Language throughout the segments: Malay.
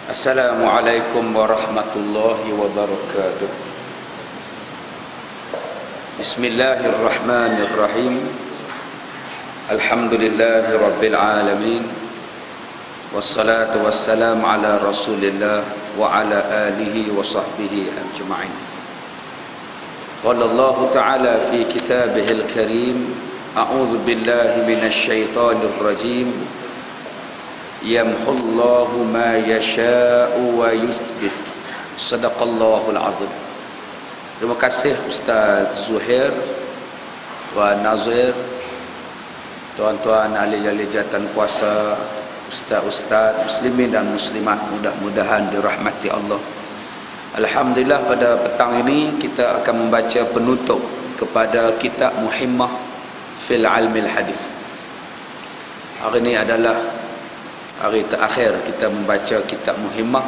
Assalamualaikum warahmatullahi wabarakatuh. Bismillahirrahmanirrahim. Alhamdulillahi rabbil alamin. Wassalatu wassalamu ala rasulillah wa ala alihi wa sahbihi ajma'in. Qala Allah ta'ala fi kitabihil karim, a'udzu billahi minasy syaithanir rajim. Yamhullahu ma yasha'u wa yuthbit. Sadaqallahul azim. Terima kasih Ustaz Zuhair wa Nazir, tuan-tuan ahli-ahli jawatan kuasa, ustaz-ustaz muslimin dan muslimat, mudah-mudahan dirahmati Allah. Alhamdulillah, pada petang ini kita akan membaca penutup kepada kitab Muhimmah fil Ilmil Hadis. Hari ini adalah hari terakhir kita membaca kitab Muhimmah,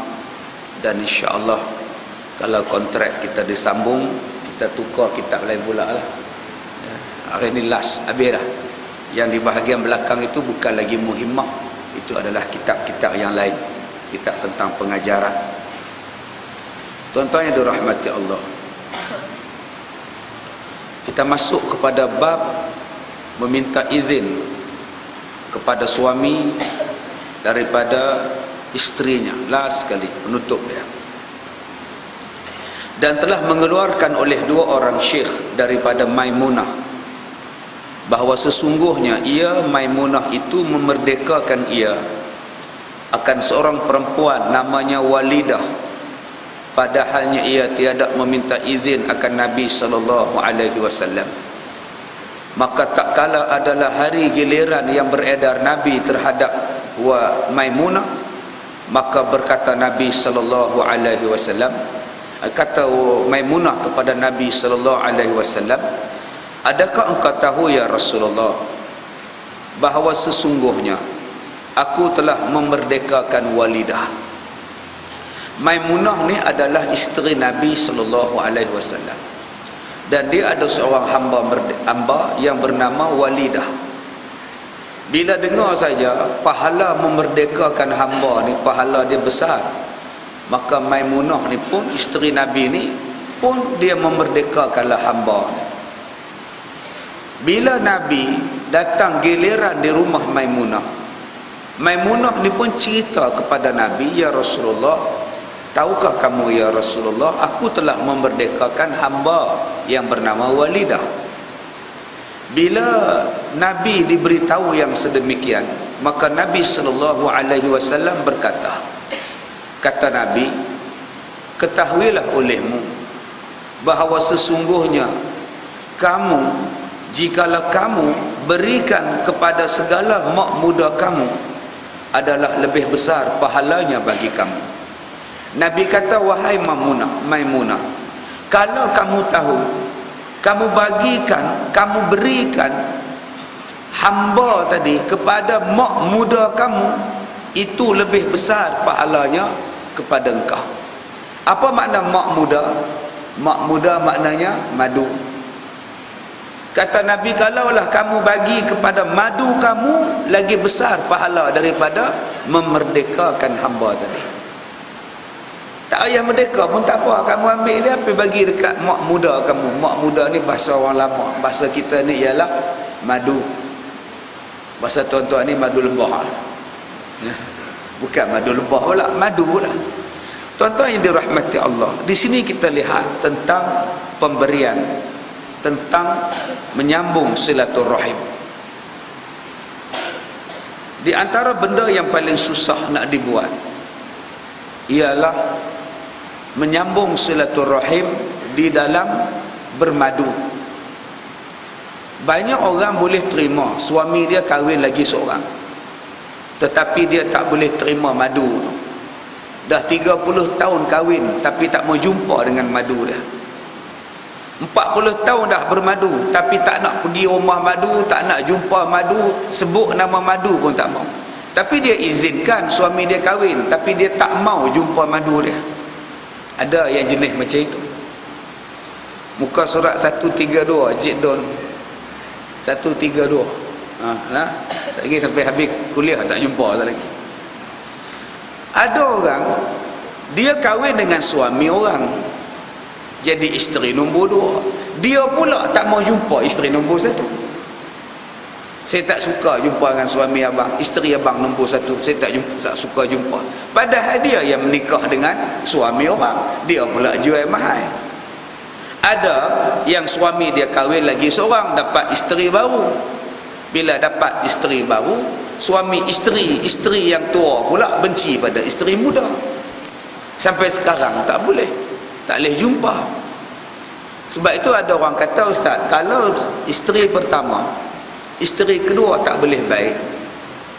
dan insya-Allah kalau kontrak kita disambung, kita tukar kitab lain pula lah. Hari ini last, habis dah. Yang di bahagian belakang itu bukan lagi Muhimmah, itu adalah kitab-kitab yang lain, kitab tentang pengajaran. Tuan-tuan yang dirahmati Allah, kita masuk kepada bab meminta izin kepada suami daripada isterinya. Last sekali penutup dia. Dan telah mengeluarkan oleh dua orang syekh daripada Maimunah bahawa sesungguhnya ia, Maimunah itu, memerdekakan ia akan seorang perempuan namanya Walidah, padahalnya ia tiada meminta izin akan Nabi SAW. Maka tak kala adalah hari giliran yang beredar Nabi terhadap Maimunah, maka berkata Nabi SAW, kata Maimunah kepada Nabi SAW, adakah engkau tahu ya Rasulullah bahawa sesungguhnya aku telah memerdekakan Walidah. Maimunah ni adalah isteri Nabi SAW, dan dia ada seorang hamba yang bernama Walidah. Bila dengar saja pahala memerdekakan hamba ni, pahala dia besar, maka Maimunah ni pun, isteri Nabi ni pun, dia memerdekakanlah hamba ni. Bila Nabi datang giliran di rumah Maimunah, Maimunah ni pun cerita kepada Nabi, ya Rasulullah, tahukah kamu ya Rasulullah, aku telah memerdekakan hamba yang bernama Walidah. Bila Nabi diberitahu yang sedemikian, maka Nabi SAW berkata, kata Nabi, ketahuilah olehmu bahawa sesungguhnya kamu, jikalau kamu berikan kepada segala mak muda kamu, adalah lebih besar pahalanya bagi kamu. Nabi kata, wahai Maimunah, kalau kamu tahu, kamu bagikan, kamu berikan hamba tadi kepada mak muda kamu, itu lebih besar pahalanya kepada engkau. Apa makna mak muda? Mak muda maknanya madu. Kata Nabi, kalaulah kamu bagi kepada madu kamu, lagi besar pahala daripada memerdekakan hamba tadi. Tak payah merdeka pun tak apa, kamu ambil dia, pergi bagi dekat mak muda kamu. Mak muda ni bahasa orang lama, bahasa kita ni ialah madu. Bahasa tuan-tuan ni madu lebah. Bukan madu lebah pula, madu lah. Tuan-tuan yang dirahmati Allah, di sini kita lihat tentang pemberian, tentang menyambung silaturahim. Di antara benda yang paling susah nak dibuat ialah menyambung silaturahim di dalam bermadu. Banyak orang boleh terima suami dia kahwin lagi seorang, tetapi dia tak boleh terima madu. Dah 30 tahun kahwin tapi tak mau jumpa dengan madu dia. 40 tahun dah bermadu tapi tak nak pergi rumah madu, tak nak jumpa madu, sebut nama madu pun tak mau. Tapi dia izinkan suami dia kahwin, tapi dia tak mau jumpa madu dia. Ada yang jenis macam itu. Muka surat 132, Jidon 132. Nah, lagi sampai habis kuliah tak jumpa lagi. Ada orang dia kahwin dengan suami orang, jadi isteri nombor 2. Dia pula tak mau jumpa isteri nombor 1. Saya tak suka jumpa dengan suami abang, isteri abang nombor 1. Saya tak suka jumpa. Padahal dia yang menikah dengan suami orang, dia pula jual mahal. Ada yang suami dia kahwin lagi seorang, dapat isteri baru. Bila dapat isteri baru, suami isteri yang tua pula benci pada isteri muda. Sampai sekarang tak boleh jumpa. Sebab itu ada orang kata, ustaz, kalau isteri pertama, isteri kedua tak boleh baik,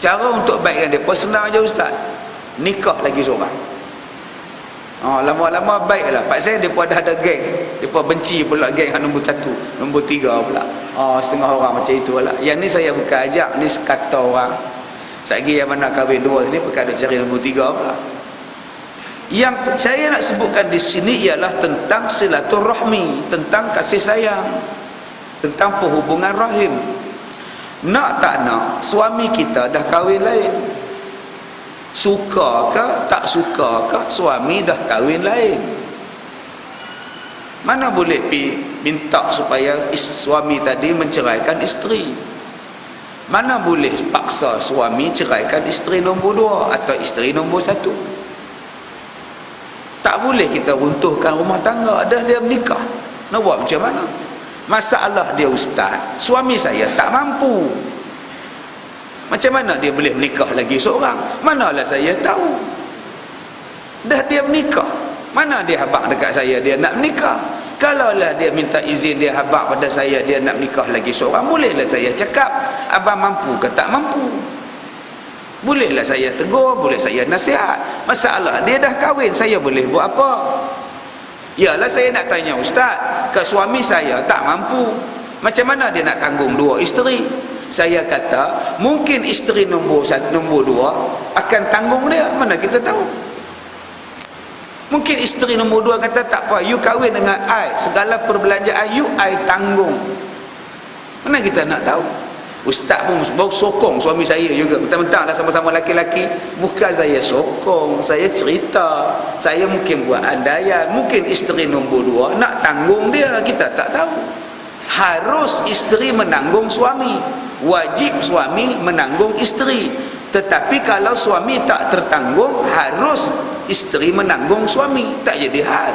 cara untuk baik dengan mereka senang je, ustaz, nikah lagi seorang. Lama-lama baiklah. Pak saya mereka dah ada geng, mereka benci pula geng yang nombor 1, nombor 3 pula. Setengah orang macam itu lah. Yang ni saya bukan ajak, ni sekata orang. Sekali yang mana kahwin 2 sini pakai nak cari nombor 3 pula. Yang saya nak sebutkan di sini ialah tentang silaturahmi, tentang kasih sayang, tentang perhubungan rahim. Nak tak nak, suami kita dah kahwin lain. Suka ke tak suka ke, suami dah kahwin lain. Mana boleh minta supaya suami tadi menceraikan isteri. Mana boleh paksa suami ceraikan isteri nombor 2 atau isteri nombor 1. Tak boleh kita runtuhkan rumah tangga. Dah dia menikah, nak buat macam mana? Masalah dia, ustaz, suami saya tak mampu. Macam mana dia boleh menikah lagi seorang? Manalah saya tahu. Dah dia menikah, mana dia habaq dekat saya dia nak menikah? Kalaulah dia minta izin, dia habaq pada saya dia nak menikah lagi seorang, bolehlah saya cakap, abang mampu ke tak mampu? Bolehlah saya tegur, boleh saya nasihat. Masalah dia dah kahwin, saya boleh buat apa? Yalah, saya nak tanya ustaz, ke suami saya tak mampu, macam mana dia nak tanggung 2 isteri? Saya kata, mungkin isteri nombor 1, nombor 2 akan tanggung dia. Mana kita tahu? Mungkin isteri nombor 2 kata, tak apa, you kahwin dengan I, segala perbelanjaan you I tanggung. Mana kita nak tahu? Ustaz pun baru sokong suami saya juga. Mentang-mentang dah sama-sama laki-laki, bukan saya sokong, saya cerita. Saya mungkin buat andaian, mungkin isteri nombor 2 nak tanggung dia, kita tak tahu. Harus isteri menanggung suami, wajib suami menanggung isteri. Tetapi kalau suami tak tertanggung, harus isteri menanggung suami. Tak jadi hal.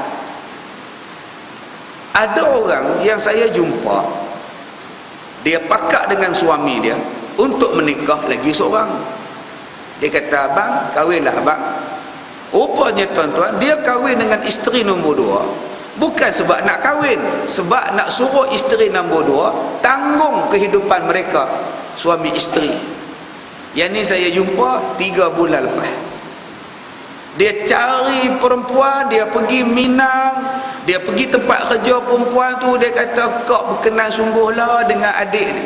Ada orang yang saya jumpa, dia pakat dengan suami dia untuk menikah lagi seorang. Dia kata, abang, kahwinlah abang. Rupanya tuan-tuan, dia kahwin dengan isteri nombor 2 bukan sebab nak kahwin, sebab nak suruh isteri nombor 2 tanggung kehidupan mereka, suami isteri. Yang ni saya jumpa 3 bulan lepas. Dia cari perempuan, dia pergi Minang, dia pergi tempat kerja perempuan tu, dia kata, kak berkenan sungguhlah dengan adik ni.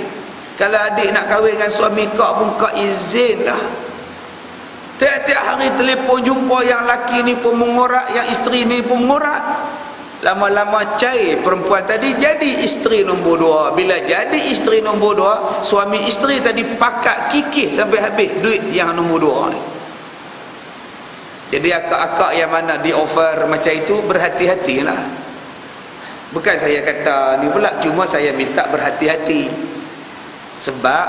Kalau adik nak kahwin dengan suami kak pun kak izin lah. Tiap-tiap hari telefon jumpa, yang laki ni pun mengorak, yang isteri ni pun mengorak. Lama-lama cair perempuan tadi jadi isteri nombor 2. Bila jadi isteri nombor 2, suami isteri tadi pakat kikih sampai habis duit yang nombor 2 ni. Jadi akak-akak yang mana di offer macam itu, berhati-hatilah. Bukan saya kata ni pula, cuma saya minta berhati-hati. Sebab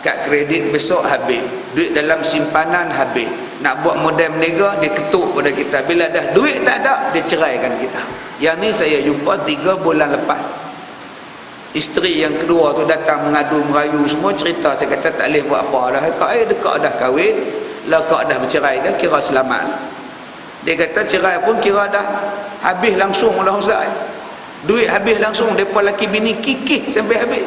kad kredit besok habis, duit dalam simpanan habis, nak buat modal menega, dia ketuk pada kita. Bila dah duit tak ada, dia ceraikan kita. Yang ni saya jumpa 3 bulan lepas. Isteri yang kedua tu datang mengadu merayu semua, cerita. Saya kata tak boleh buat apa dah, kak dekat dah kahwin lah, kak dah bercerai dah, kira selamat. Dia kata cerai pun kira dah habis langsung lah ustaz. Duit habis langsung, depa laki bini kikih sampai habis.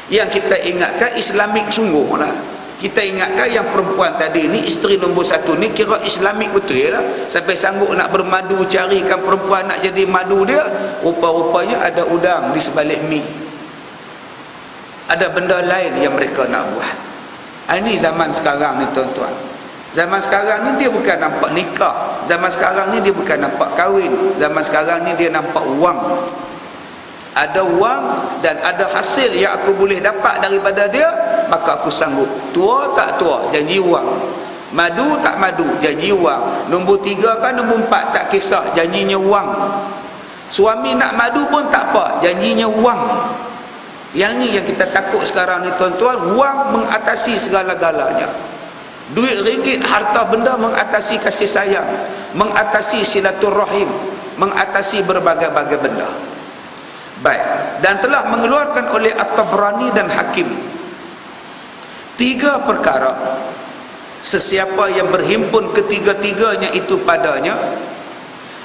Yang kita ingatkan Islamik sungguh lah. Kita ingatkan yang perempuan tadi ni, isteri nombor 1 ni, kira Islamik betul lah, sampai sanggup nak bermadu, carikan perempuan nak jadi madu dia. Rupa-rupanya ada udang di sebalik mi, ada benda lain yang mereka nak buat. Ini zaman sekarang ni tuan-tuan. Zaman sekarang ni dia bukan nampak nikah, zaman sekarang ni dia bukan nampak kahwin, zaman sekarang ni dia nampak wang. Ada wang dan ada hasil yang aku boleh dapat daripada dia, maka aku sanggup. Tua tak tua, janji wang. Madu tak madu, janji wang. Nombor 3 kan, nombor 4 tak kisah, janjinya wang. Suami nak madu pun tak apa, janjinya wang. Yang ni yang kita takut sekarang ni tuan-tuan. Wang mengatasi segala-galanya. Duit ringgit, harta benda mengatasi kasih sayang, mengatasi silaturrahim, mengatasi berbagai-bagai benda. Baik, dan telah mengeluarkan oleh At-Tabrani dan Hakim 3 perkara. Sesiapa yang berhimpun ketiga-tiganya itu padanya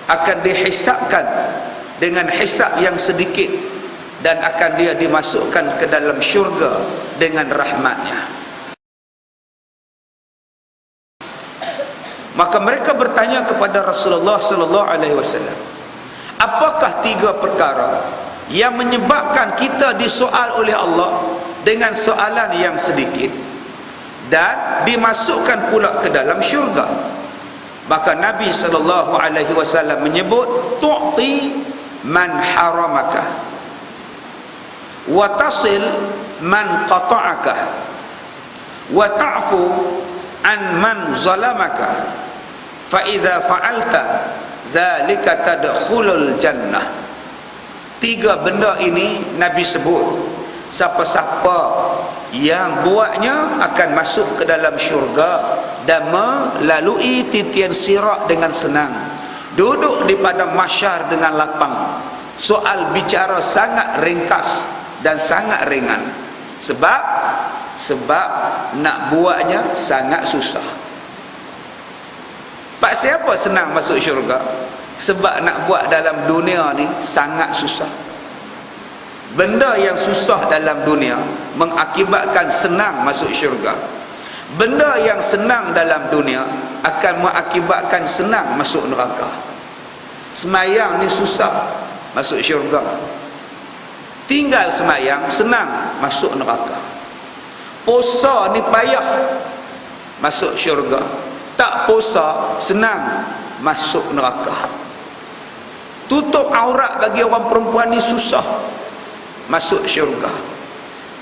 akan dihisapkan dengan hisap yang sedikit, dan akan dia dimasukkan ke dalam syurga dengan rahmatnya. Maka mereka bertanya kepada Rasulullah sallallahu alaihi wasallam, apakah 3 perkara yang menyebabkan kita disoal oleh Allah dengan soalan yang sedikit dan dimasukkan pula ke dalam syurga? Maka Nabi sallallahu alaihi wasallam menyebut, tu'ti man haramaka wa tasil man qata'aka wa ta'fu an man zalamaka fa idza fa'alta dzalika tadkhulul jannah. 3 benda ini Nabi sebut, siapa-siapa yang buatnya akan masuk ke dalam syurga dan melalui titian sirat dengan senang, duduk di padang mahsyar dengan lapang. Soal bicara sangat ringkas dan sangat ringan. Sebab nak buatnya sangat susah. Pak siapa senang masuk syurga? Sebab nak buat dalam dunia ni sangat susah. Benda yang susah dalam dunia mengakibatkan senang masuk syurga. Benda yang senang dalam dunia akan mengakibatkan senang masuk neraka. Semayang ni susah, masuk syurga. Tinggal semayang senang, masuk neraka. Puasa ni payah, masuk syurga. Tak puasa senang, masuk neraka. Tutup aurat bagi orang perempuan ni susah, masuk syurga.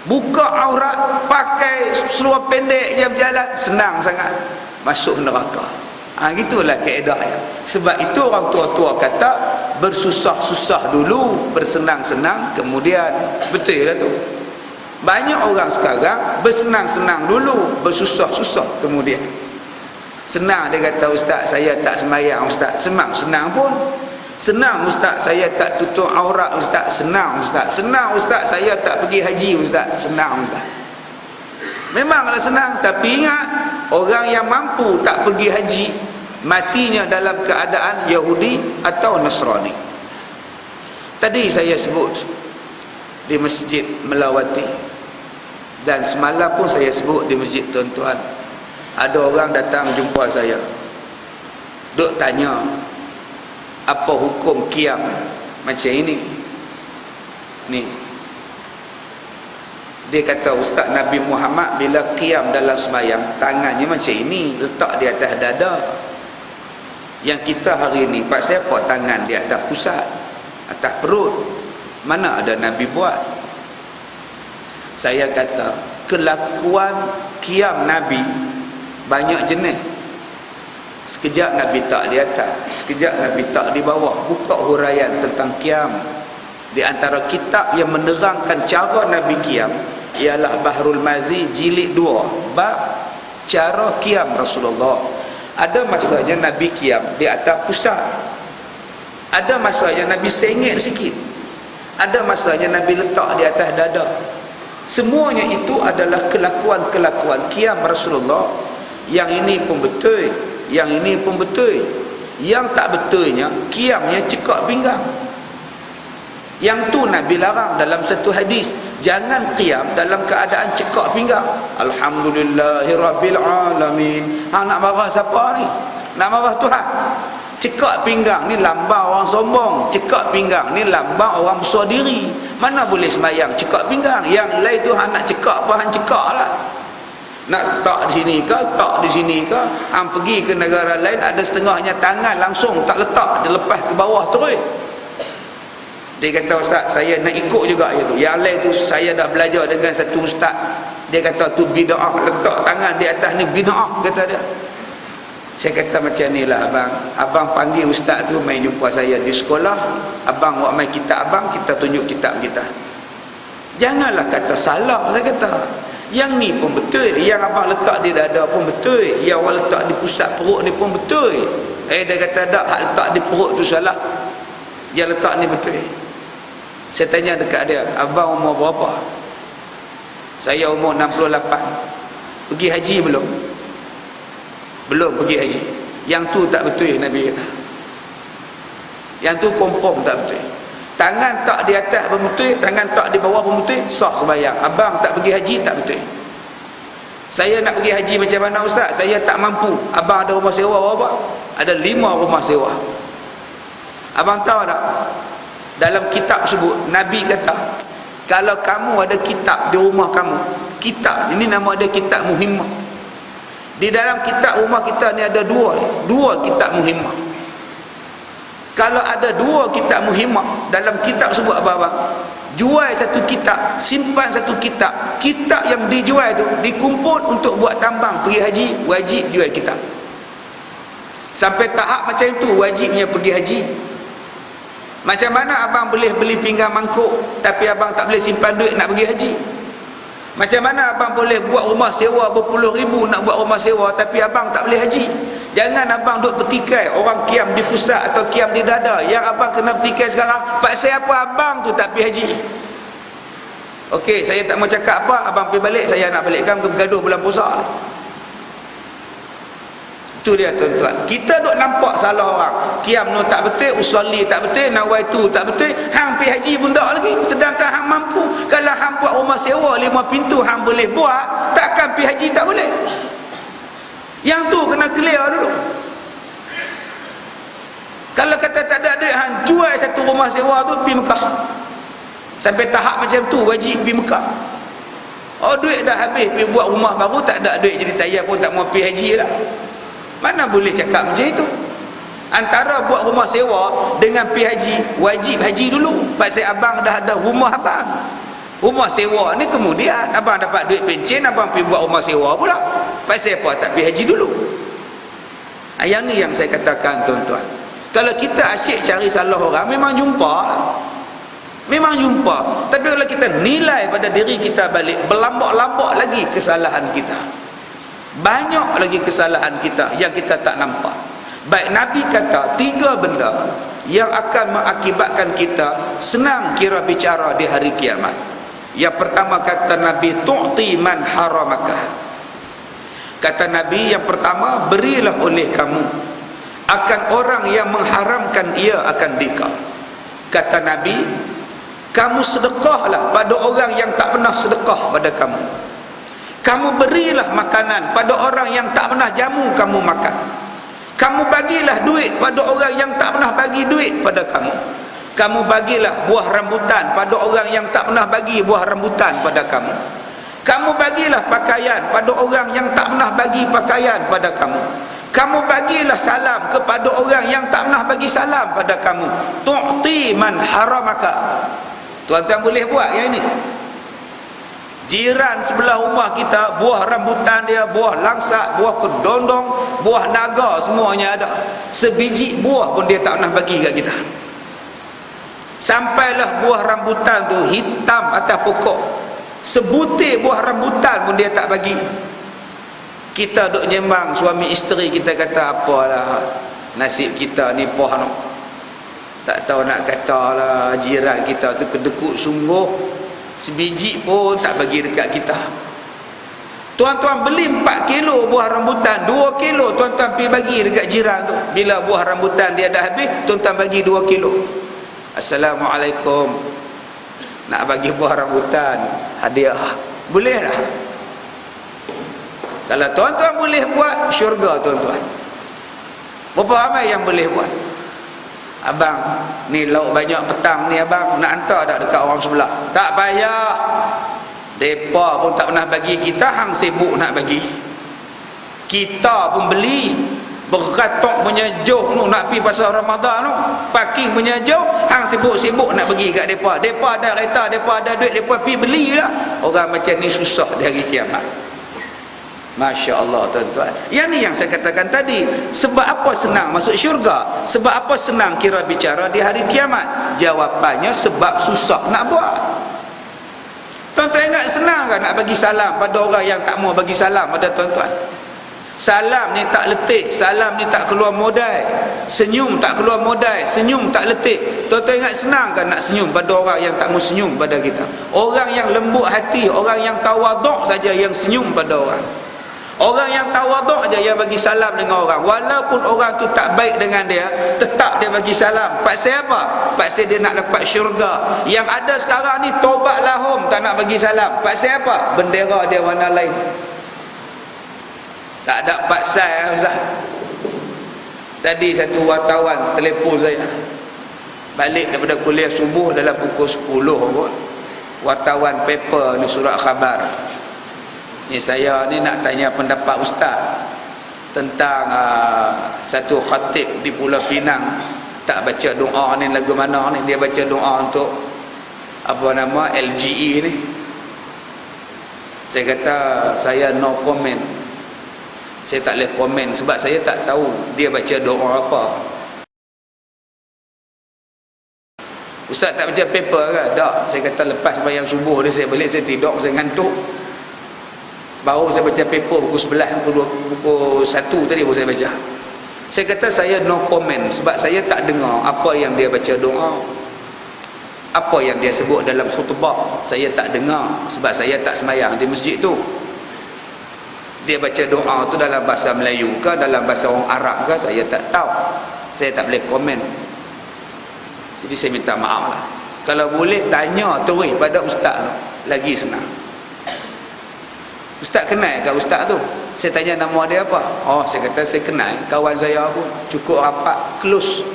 Buka aurat pakai seluar pendek je berjalan, senang sangat, masuk neraka. Gitulah kaedahnya. Sebab itu orang tua-tua kata, bersusah-susah dulu, bersenang-senang kemudian. Betul lah tu. Banyak orang sekarang bersenang-senang dulu, bersusah-susah kemudian. Senang dia kata, ustaz saya tak sembahyang ustaz. Senang pun. Senang ustaz saya tak tutup aurat ustaz. Senang ustaz. Senang ustaz saya tak pergi haji ustaz. Senang ustaz. Memanglah senang, tapi ingat, orang yang mampu tak pergi haji, matinya dalam keadaan Yahudi atau Nasrani. Tadi saya sebut di Masjid Melawati, dan semalam pun saya sebut di masjid tuan-tuan. Ada orang datang jumpa saya, duk tanya apa hukum qiyam macam ini ni. Dia kata, Ustaz, Nabi Muhammad bila qiyam dalam semayang, tangannya macam ini, letak di atas dada. Yang kita hari ni, pak siapa tangan di atas pusat, atas perut? Mana ada Nabi buat? Saya kata, kelakuan qiyam Nabi banyak jenis. Sekejap Nabi tak di atas, sekejap Nabi tak di bawah. Buka huraian tentang qiyam. Di antara kitab yang menerangkan cara Nabi qiyam ialah Bahrul Mazi jilid 2, bab cara qiyam Rasulullah. Ada masanya Nabi qiyam di atas pusat, ada masanya Nabi sengit sikit, ada masanya Nabi letak di atas dada. Semuanya itu adalah kelakuan-kelakuan qiyam Rasulullah. Yang ini pun betul, yang ini pun betul. Yang tak betulnya, qiyamnya cekak pinggang. Yang tu Nabi larang dalam satu hadis, jangan qiyam dalam keadaan cekak pinggang. Alhamdulillahirabbil alamin. Nak marah siapa ni? Nak marah Tuhan. Cekak pinggang ni lambang orang sombong. Cekak pinggang ni lambang orang besar diri. Mana boleh semayang cekak pinggang? Yang lain Tuhan nak cekak apa, hang cekak lah. Nak tak di sini ke, tak di sini ke, hang pergi ke negara lain, ada setengahnya tangan langsung tak letak, dia lepas ke bawah terus. Dia kata, Ustaz, saya nak ikut juga itu. Yang lain tu saya dah belajar dengan satu ustaz. Dia kata tu bid'ah, letak tangan di atas ni bid'ah, kata dia. Saya kata macam ni lah abang. Abang panggil ustaz tu main jumpa saya di sekolah. Abang buat main kitab abang, kita tunjuk kitab kita. Janganlah kata salah, saya kata. Yang ni pun betul. Yang abang letak di dada pun betul. Yang abang letak di pusat perut ni pun betul. Dia kata tak, hak letak di perut tu salah. Yang letak ni betul. Saya tanya dekat dia, abang umur berapa? Saya umur 68. Pergi haji belum? Belum pergi haji. Yang tu tak betul, Nabi kata. Yang tu confirm tak betul. Tangan tak di atas pun betul, tangan tak di bawah pun betul, sah sembahyang. Abang tak pergi haji tak betul. Saya nak pergi haji macam mana ustaz? Saya tak mampu. Abang ada rumah sewa berapa? Ada 5 rumah sewa. Abang tahu tak? Dalam kitab sebut, Nabi kata, kalau kamu ada kitab di rumah kamu, kitab ini nama dia kitab muhimmah. Di dalam kitab rumah kita ni ada dua kitab muhimmah. Kalau ada 2 kitab muhimmah, dalam kitab sebut apa-apa? Jual satu kitab, simpan satu kitab. Kitab yang dijual tu dikumpul untuk buat tambang pergi haji, wajib jual kitab. Sampai tahap macam itu wajibnya pergi haji. Macam mana abang boleh beli pinggan mangkuk tapi abang tak boleh simpan duit nak pergi haji? Macam mana abang boleh buat rumah sewa berpuluh ribu nak buat rumah sewa tapi abang tak boleh haji? Jangan abang duk petikai orang kiam di pusat atau kiam di dada. Yang abang kena petikai sekarang, pasal apa abang tu tak pergi haji? Okey, saya tak mau cakap apa, abang pergi balik, saya nak balikkan ke bergaduh bulan puasa. Itu dia tuan-tuan. Kita duk nampak salah orang. Kiam tu tak betul, usolli tak betul, nawaitu tak betul, hang pergi haji pun tak lagi. Sedangkan hang mampu. Kalau hang buat rumah sewa 5 pintu hang boleh buat, takkan pergi haji tak boleh. Yang tu kena clear dulu. Kalau kata tak ada duit, hang jual satu rumah sewa tu pergi Mekah. Sampai tahap macam tu wajib pergi Mekah. Oh, duit dah habis pergi buat rumah baru, tak ada duit, jadi saya pun tak mau pergi haji lah. Mana boleh cakap macam itu? Antara buat rumah sewa dengan pergi haji, wajib haji dulu. Pasal abang dah ada rumah abang. Rumah sewa ni kemudian abang dapat duit pencen, abang pergi buat rumah sewa pula. Pasal apa tak pergi haji dulu? Yang ni yang saya katakan tuan-tuan. Kalau kita asyik cari salah orang, memang jumpa lah. Memang jumpa. Tapi kalau kita nilai pada diri kita balik, berlambak-lambak lagi kesalahan kita. Banyak lagi kesalahan kita yang kita tak nampak. Baik, Nabi kata 3 benda yang akan mengakibatkan kita senang kira bicara di hari kiamat. Yang pertama kata Nabi, tu'ti man haramaka. Kata Nabi yang pertama, berilah oleh kamu akan orang yang mengharamkan ia akan dikau. Kata Nabi, kamu sedekahlah pada orang yang tak pernah sedekah pada kamu. Kamu berilah makanan pada orang yang tak pernah jamu kamu makan. Kamu bagilah duit pada orang yang tak pernah bagi duit pada kamu. Kamu bagilah buah rambutan pada orang yang tak pernah bagi buah rambutan pada kamu. Kamu bagilah pakaian pada orang yang tak pernah bagi pakaian pada kamu. Kamu bagilah salam kepada orang yang tak pernah bagi salam pada kamu. Tu'ti man haramaka. Tuan-tuan boleh buat yang ini. Jiran sebelah rumah kita, buah rambutan dia, buah langsak, buah kedondong, buah naga, semuanya ada. Sebiji buah pun dia tak pernah bagi kat kita. Sampailah buah rambutan tu hitam atas pokok, sebutir buah rambutan pun dia tak bagi. Kita duk nyembang suami isteri, kita kata apalah nasib kita ni poh no. Tak tahu nak kata lah, jiran kita tu kedekut sungguh, sebiji pun tak bagi dekat kita. Tuan-tuan beli 4 kilo buah rambutan, 2 kilo tuan-tuan pergi bagi dekat jiran tu. Bila buah rambutan dia dah habis, tuan-tuan bagi 2 kilo. Assalamualaikum, nak bagi buah rambutan hadiah, boleh tak? Kalau tuan-tuan boleh buat, syurga tuan-tuan. Berapa ramai yang boleh buat? Abang, ni lauk banyak petang ni abang, nak hantar tak dekat orang sebelah? Tak payah. Depa pun tak pernah bagi kita, hang sibuk nak bagi. Kita pun beli beratok punya jauh tu nak pergi pasal Ramadan tu, parking punya jauh, hang sibuk-sibuk nak pergi kat depa. Depa ada kereta, depa ada duit, depa pergi belilah. Orang macam ni susah di hari kiamat. Masya Allah tuan-tuan. Yang ni yang saya katakan tadi. Sebab apa senang masuk syurga? Sebab apa senang kira bicara di hari kiamat? Jawapannya sebab susah nak buat. Tuan-tuan ingat senang kan nak bagi salam pada orang yang tak mau bagi salam pada tuan-tuan? Salam ni tak letih, salam ni tak keluar modal, senyum tak keluar modal, senyum tak letih. Tuan-tuan ingat senang kan nak senyum pada orang yang tak mau senyum pada kita? Orang yang lembut hati, orang yang tawaduk saja yang senyum pada orang. Orang yang tawaduk aja yang bagi salam dengan orang, walaupun orang tu tak baik dengan dia, tetap dia bagi salam. Pasal apa? Pasal dia nak dapat syurga. Yang ada sekarang ni tobat lahum, tak nak bagi salam. Pasal apa? Bendera dia warna lain. Tak ada pasal Ustaz. Tadi satu wartawan telefon saya, balik daripada kuliah subuh dalam pukul 10 kot. Wartawan paper ni, surat khabar ni, saya ni nak tanya pendapat Ustaz tentang satu khatib di Pulau Pinang tak baca doa ni. Lagu mana ni? Dia baca doa untuk apa nama LGE ni. Saya kata saya no comment. Saya tak boleh komen sebab saya tak tahu dia baca doa apa. Ustaz tak baca paper ke? Tak. Saya kata lepas sembahyang subuh ni saya balik, saya tidur, saya ngantuk. Baru saya baca paper pukul 11, pukul 1 tadi baru saya baca. Saya kata saya no comment sebab saya tak dengar apa yang dia baca doa. Apa yang dia sebut dalam khutbah saya tak dengar sebab saya tak sembahyang di masjid tu. Dia baca doa tu dalam bahasa Melayu ke dalam bahasa orang Arab ke, saya tak tahu. Saya tak boleh komen. Jadi saya minta maaf lah. Kalau boleh tanya terus pada ustaz tu, lagi senang. Ustaz kenal ke ustaz tu? Saya tanya nama dia apa? Oh, saya kata saya kenal, kawan saya pun cukup rapat, close.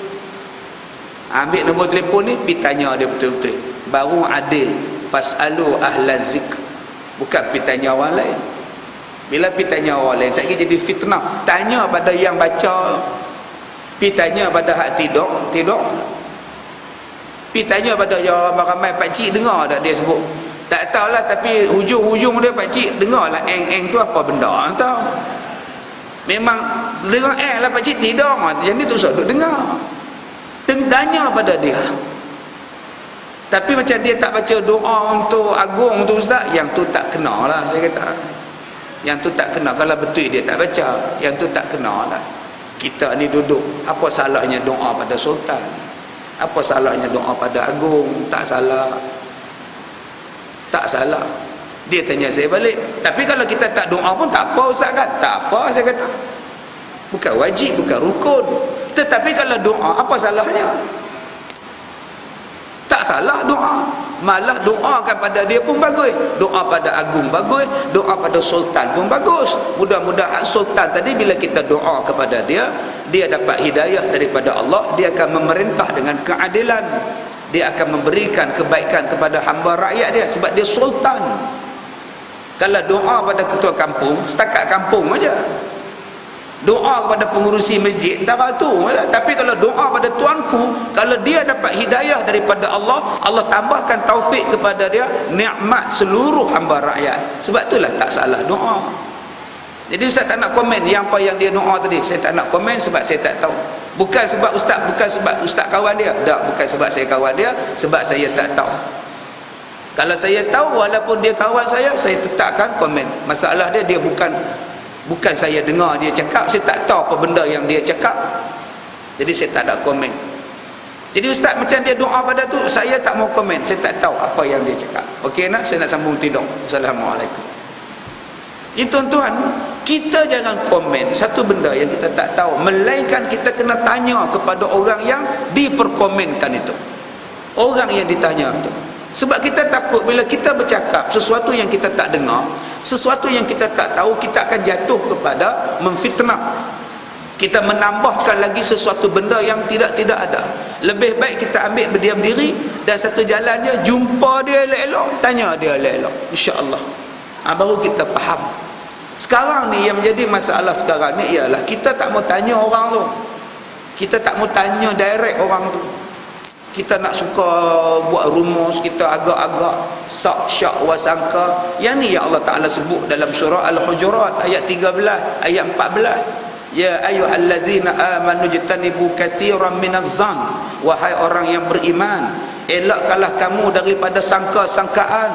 Ambil nombor telefon ni, pergi tanya dia betul-betul. Baru adil. Fas'alu ahla zikr. Bukan pergi tanya orang lain. Bila pergi tanya orang lain, saya jadi fitnah. Tanya pada yang baca, pergi tanya pada hak tidur. Pergi tanya pada yang ramai-ramai, pakcik dengar tak dia sebut? Tak tahulah, tapi hujung-hujung dia pakcik dengar lah eng-eng tu apa benda, tahu? Memang dengar lah pakcik tidur. Yang ni tu duduk dengar. Tanya pada dia. Tapi macam dia tak baca doa untuk agung tu ustaz, yang tu tak kena lah saya kata. Yang tu tak kena. Kalau betul dia tak baca, yang tu tak kena lah. Kita ni duduk, apa salahnya doa pada sultan? Apa salahnya doa pada agung? Tak salah. Tak salah. Dia tanya saya balik, tapi kalau kita tak doa pun tak apa ustaz kan? Tak apa saya kata. Bukan wajib, bukan rukun. Tetapi kalau doa, apa salahnya? Tak salah doa. Malah doa kepada dia pun bagus. Doa pada agung bagus, doa pada sultan pun bagus. Mudah-mudahan sultan tadi bila kita doa kepada dia, dia dapat hidayah daripada Allah, dia akan memerintah dengan keadilan. Dia akan memberikan kebaikan kepada hamba rakyat dia sebab dia sultan. Kalau doa pada ketua kampung, setakat kampung aja. Doa kepada pengurusi masjid, tak tu. Tapi kalau doa pada tuanku, kalau dia dapat hidayah daripada Allah, Allah tambahkan taufik kepada dia, nikmat seluruh hamba rakyat. Sebab itulah tak salah doa. Jadi ustaz tak nak komen yang apa yang dia doa tadi. Saya tak nak komen sebab saya tak tahu. Bukan sebab ustaz kawan dia. Tak, bukan sebab saya kawan dia, sebab saya tak tahu. Kalau saya tahu walaupun dia kawan saya tetap akan komen. Masalah dia bukan saya dengar dia cakap, saya tak tahu apa benda yang dia cakap, jadi saya tak ada komen. Jadi ustaz macam dia doa pada tu, saya tak mau komen, saya tak tahu apa yang dia cakap. Okey nak, saya nak sambung tidur. Assalamualaikum. Tuan-tuan, kita jangan komen satu benda yang kita tak tahu, melainkan kita kena tanya kepada orang yang diperkomenkan itu, orang yang ditanya itu. Sebab kita takut bila kita bercakap sesuatu yang kita tak dengar, sesuatu yang kita tak tahu, kita akan jatuh kepada memfitnah. Kita menambahkan lagi sesuatu benda yang tidak ada. Lebih baik kita ambil berdiam diri, dan satu jalannya jumpa dia elok-elok, tanya dia elok-elok, insya-Allah. Baru kita faham. Sekarang ni yang menjadi masalah sekarang ni ialah kita tak mau tanya orang tu. Kita tak mau tanya direct orang tu. Kita nak suka buat rumus, kita agak-agak syak wasangka. Yang ni yang Allah Ta'ala sebut dalam surah Al-Hujurat ayat 13, ayat 14. Ya ayyuhalladzina amanu jtanibu katsiran minaz-zann. Wahai orang yang beriman, elakkanlah kamu daripada sangka-sangkaan.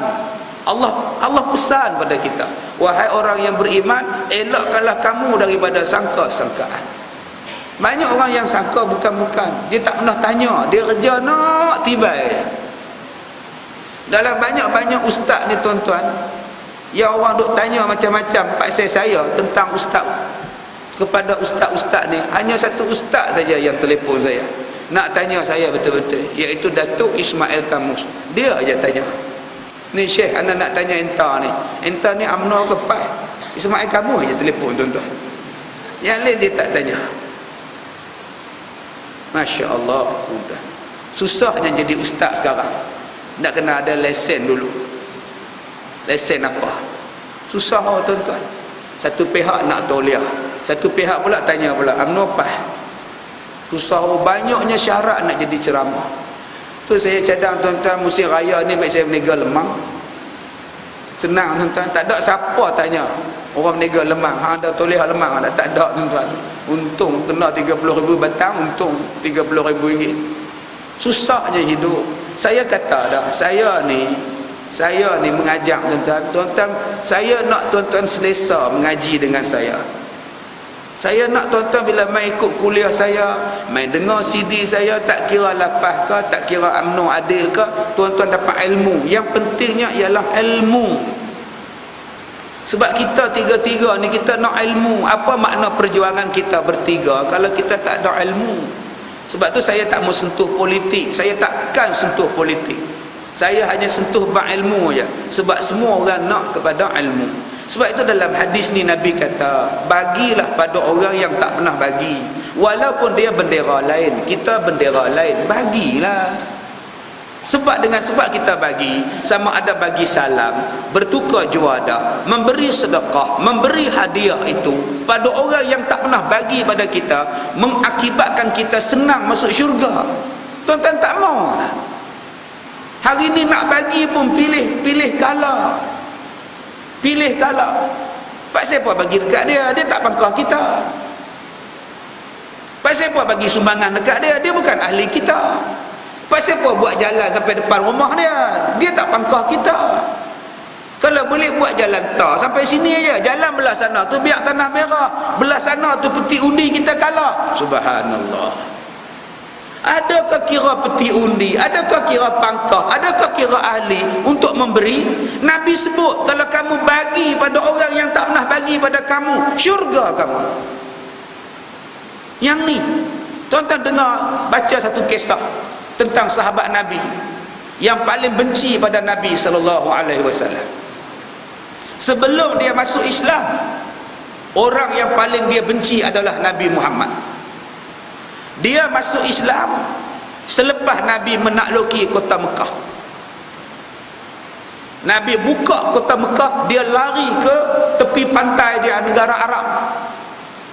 Allah pesan pada kita, wahai orang yang beriman, elakkanlah kamu daripada sangka-sangkaan. Banyak orang yang sangka bukan-bukan. Dia tak pernah tanya, dia kerja nak tibai. Dalam banyak-banyak ustaz ni tuan-tuan, yang orang duk tanya macam-macam paksa saya tentang ustaz, kepada ustaz-ustaz ni, hanya satu ustaz saja yang telefon saya nak tanya saya betul-betul, iaitu Datuk Ismail Kamus. Dia aja tanya, ni Syekh, anda nak tanya entah ni UMNO ke PAS? Ismail Kamus aja telefon tuan-tuan. Yang lain dia tak tanya. Masya Allah, tuan-tuan. Susahnya jadi ustaz sekarang. Nak kena ada lesen dulu. Lesen apa? Susah tuan-tuan. Satu pihak nak tauliah, satu pihak pula tanya pula UMNO PAS. Susah. Banyaknya syarat nak jadi ceramah. Tu saya cadang tuan-tuan, musim raya ni baik saya berniaga lemang. Senang tuan-tuan, tak ada siapa tanya orang berniaga lemang, hang ada tauliah lemang ada? Tak ada tuan-tuan. Untung kena 30,000 batang, untung 30,000 ringgit. Susahnya hidup. Saya kata dah, saya ni mengajak tuan-tuan, saya nak tuan-tuan selesa mengaji dengan saya. Saya nak tuan-tuan bila main ikut kuliah saya, main dengar CD saya, tak kira lapas ke, tak kira UMNO adil ke, tuan-tuan dapat ilmu. Yang pentingnya ialah ilmu. Sebab kita tiga-tiga ni kita nak ilmu. Apa makna perjuangan kita bertiga kalau kita tak ada ilmu? Sebab tu saya tak mau sentuh politik. Saya takkan sentuh politik. Saya hanya sentuh bab ilmu je. Sebab semua orang nak kepada ilmu. Sebab itu dalam hadis ni Nabi kata, bagilah pada orang yang tak pernah bagi. Walaupun dia bendera lain, kita bendera lain, bagilah. Sebab dengan sebab kita bagi, sama ada bagi salam, bertukar juadah, memberi sedekah, memberi hadiah, itu pada orang yang tak pernah bagi pada kita, mengakibatkan kita senang masuk syurga. Tuan-tuan tak mau. Hari ni nak bagi pun pilih kala. Pilih kala. Pak siapa bagi dekat dia? Dia tak pangkah kita. Pak siapa bagi sumbangan dekat dia? Dia bukan ahli kita. Pak siapa buat jalan sampai depan rumah dia? Dia tak pangkah kita. Kalau boleh buat jalan tar sampai sini aja, jalan belah sana tu biar tanah merah, belah sana tu peti undi kita kalah. Subhanallah. Adakah kira peti undi? Adakah kira pangkah? Adakah kira ahli untuk memberi? Nabi sebut, kalau kamu bagi pada orang yang tak pernah bagi pada kamu, syurga kamu. Yang ni, tuan-tuan dengar, baca satu kisah tentang sahabat Nabi yang paling benci pada Nabi SAW. Sebelum dia masuk Islam, orang yang paling dia benci adalah Nabi Muhammad. Dia masuk Islam selepas Nabi menakluki kota Mekah. Nabi buka kota Mekah, dia lari ke tepi pantai dia, negara Arab.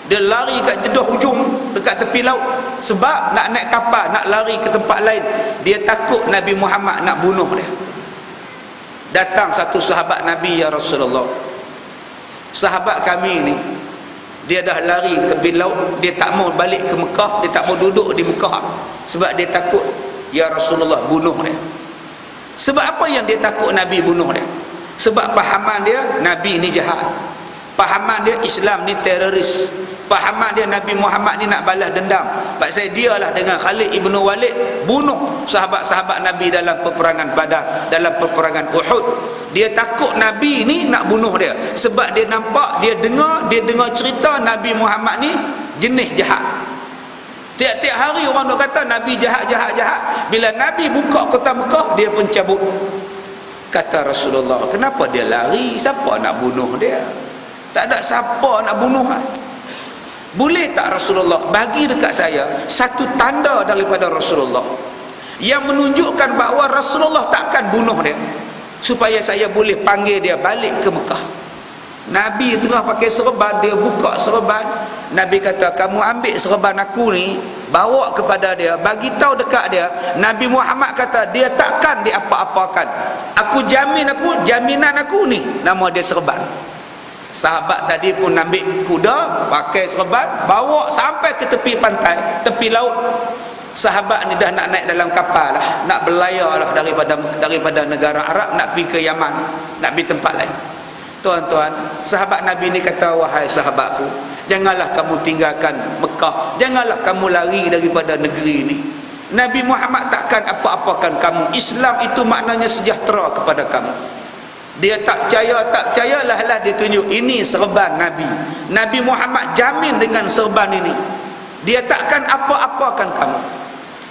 Dia lari kat jedah hujung dekat tepi laut. Sebab nak naik kapal, nak lari ke tempat lain. Dia takut Nabi Muhammad nak bunuh dia. Datang satu sahabat Nabi, ya Rasulullah, sahabat kami ni, dia dah lari ke tepi laut, dia tak mau balik ke Mekah, dia tak mau duduk di Mekah sebab dia takut ya Rasulullah bunuh dia. Sebab apa yang dia takut Nabi bunuh dia? Sebab pahaman dia Nabi ni jahat, pahaman dia Islam ni teroris, pahaman dia Nabi Muhammad ni nak balas dendam. Pasal dia lah dengan Khalid ibn Walid bunuh sahabat-sahabat Nabi dalam peperangan Badar, dalam peperangan Uhud. Dia takut Nabi ni nak bunuh dia sebab dia nampak, dia dengar cerita Nabi Muhammad ni jenis jahat. Tiap-tiap hari orang duk kata Nabi jahat. Bila Nabi buka kota Mekah, dia pun cabut. Kata Rasulullah, kenapa dia lari? Siapa nak bunuh dia? Tak ada siapa nak bunuh. Boleh tak Rasulullah bagi dekat saya satu tanda daripada Rasulullah yang menunjukkan bahawa Rasulullah takkan bunuh dia, supaya saya boleh panggil dia balik ke Mekah? Nabi tengah pakai serban, dia buka serban. Nabi kata, kamu ambil serban aku ni, bawa kepada dia, bagi tahu dekat dia. Nabi Muhammad kata, dia takkan diapa-apakan. Aku jaminan aku ni, nama dia serban. Sahabat tadi pun ambil kuda, pakai serban, bawa sampai ke tepi pantai, tepi laut. Sahabat ni dah nak naik dalam kapal lah, nak berlayar lah daripada negara Arab, nak pergi ke Yaman, nak pergi tempat lain. Tuan-tuan, sahabat Nabi ni kata, wahai sahabatku, janganlah kamu tinggalkan Mekah, janganlah kamu lari daripada negeri ini. Nabi Muhammad takkan apa-apakan kamu. Islam itu maknanya sejahtera kepada kamu. Dia tak percaya lah dia tunjuk ini serban Nabi. Nabi Muhammad jamin dengan serban ini, dia takkan apa-apakan kamu.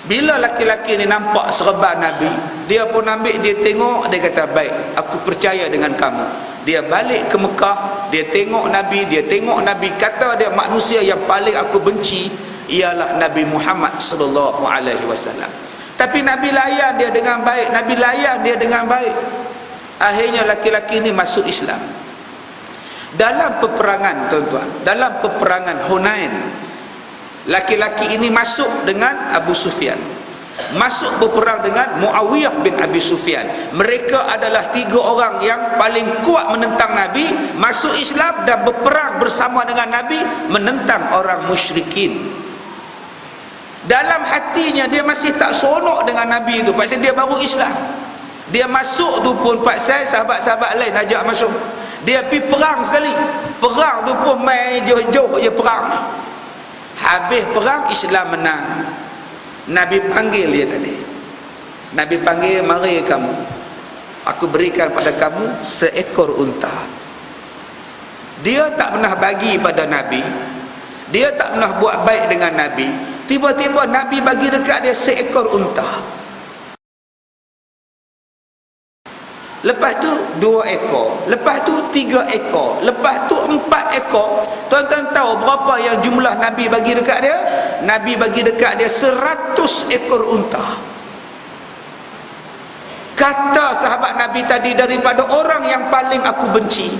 Bila laki-laki ni nampak serban Nabi, dia pun ambil, dia tengok, dia kata, baik, aku percaya dengan kamu. Dia balik ke Mekah, dia tengok Nabi, kata dia, manusia yang paling aku benci ialah Nabi Muhammad sallallahu alaihi wasallam. Tapi Nabi layan dia dengan baik, Akhirnya laki-laki ni masuk Islam. Dalam peperangan, tuan-tuan, dalam peperangan Hunain, laki-laki ini masuk dengan Abu Sufyan, masuk berperang dengan Muawiyah bin Abi Sufyan. Mereka adalah 3 orang yang paling kuat menentang Nabi, masuk Islam dan berperang bersama dengan Nabi menentang orang musyrikin. Dalam hatinya dia masih tak seronok dengan Nabi itu, pasal dia baru Islam. Dia masuk tu pun pasal sahabat-sahabat lain ajak masuk. Dia pergi perang sekali, perang tu pun main jauh-jauh je perang. Habis perang, Islam menang. Nabi panggil dia tadi. Nabi panggil, mari kamu, aku berikan pada kamu seekor unta. Dia tak pernah bagi pada Nabi, dia tak pernah buat baik dengan Nabi. Tiba-tiba Nabi bagi dekat dia seekor unta. Lepas tu 2 ekor, lepas tu 3 ekor, lepas tu 4 ekor. Tuan-tuan tahu berapa yang jumlah Nabi bagi dekat dia? Nabi bagi dekat dia 100 ekor unta. Kata sahabat Nabi tadi, daripada orang yang paling aku benci,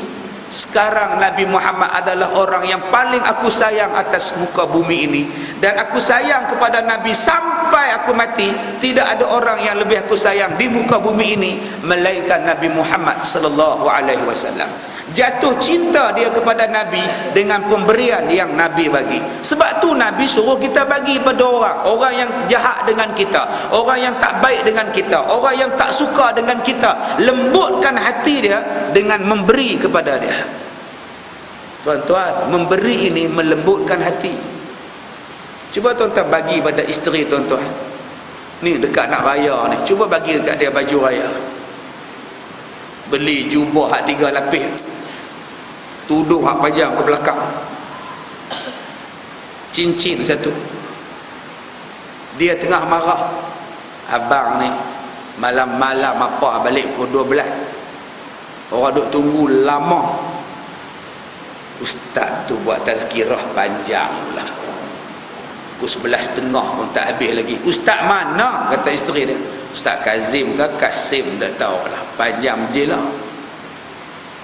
sekarang Nabi Muhammad adalah orang yang paling aku sayang atas muka bumi ini. Dan aku sayang kepada Nabi sampai aku mati. Tidak ada orang yang lebih aku sayang di muka bumi ini melainkan Nabi Muhammad sallallahu alaihi wasallam. Jatuh cinta dia kepada Nabi dengan pemberian yang Nabi bagi. Sebab tu Nabi suruh kita bagi pada orang yang jahat dengan kita, orang yang tak baik dengan kita, orang yang tak suka dengan kita, lembutkan hati dia dengan memberi kepada dia. Tuan-tuan, memberi ini melembutkan hati. Cuba tuan-tuan bagi pada isteri tuan-tuan. Ni dekat nak raya ni, cuba bagi dekat dia baju raya. Beli jubah hak 3 lapis, tudung hak panjang ke belakang, cincin satu. Dia tengah marah, abang ni malam-malam apa balik pukul 12, orang duk tunggu lama. Ustaz tu buat tazkirah panjang pula, pukul 11.30 pun tak habis lagi. Ustaz mana? Kata isteri dia. Ustaz Kazim ke Kasim, tak tahu lah, panjang je lah.